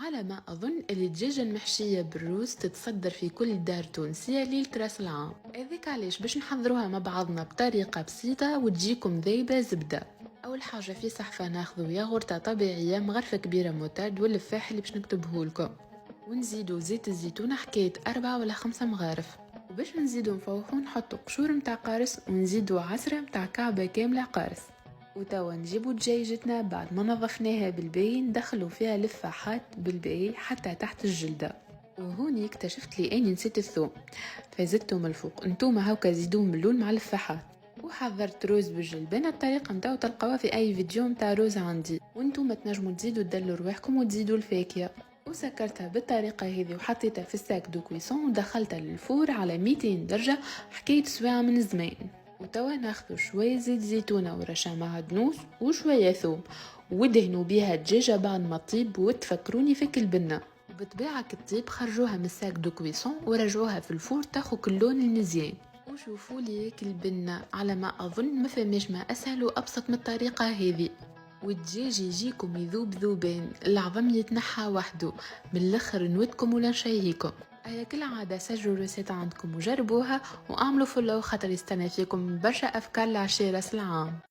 على ما أظن الدجاجة المحشية بالروز تتصدر في كل دار تونسية ليلة راس العام. هذاك علاش باش نحضروها مع بعضنا بطريقة بسيطة وتجيكم ذايبة زبدة. أول حاجة في صحفة ناخذو ياغورتة طبيعية مغرفة كبيرة موتاد واللفاح اللي باش نكتبه لكم، ونزيدو زيت الزيتون حكاية 4 ولا 5 مغارف، وباش نزيدو نفوحو نحطو قشور متاع قارص ونزيدو عسرة متاع كعبة كاملة قارص. وتوا نجيبو دجاجتنا بعد ما نظفناها بالباهي ندخلو فيها لفاحات بالباهي حتى تحت الجلدة. وهوني اكتشفت لي اني نسيت الثوم، فزدته من الفوق. انتوما هاوكا زيدوه من اللون مع اللفاحات. وحضرت روز بالجلبان، الطريقة متاعو تلقاوها في اي فيديو متاع روز عندي، وانتوما تنجموا تزيدوا تدلوا رواحكم وتزيدوا الفاكهة. وسكرتها بالطريقة هذه وحطيتها في الساك دو كويسون ودخلتها للفور على 200 درجة حكاية سواعة من زمان. وتوا ناخذ شوية زيت زيتونة ورشة معدنوس وشوية ثوم ودهنوا بيها الدجاجة بعد ما تطيب وتفكروني فيك البنة. وبطبيعة كتطيب خرجوها من الساك دو كويسون ورجعوها في الفور تاخو كل لون المزيان. وشوفوا لي البنة، على ما أظن ما فماش ما أسهل وأبسط من الطريقة هذه. والدجاج يجيكم يذوب ذوبان، العظم يتنحى وحده، من الاخر نودكم ولا نشيهيكم. هيا كل عادة سجلوا الريسيت عندكم وجربوها واعملوا فولو خاطر يستنى فيكم برشا أفكار لعشاء راس العام.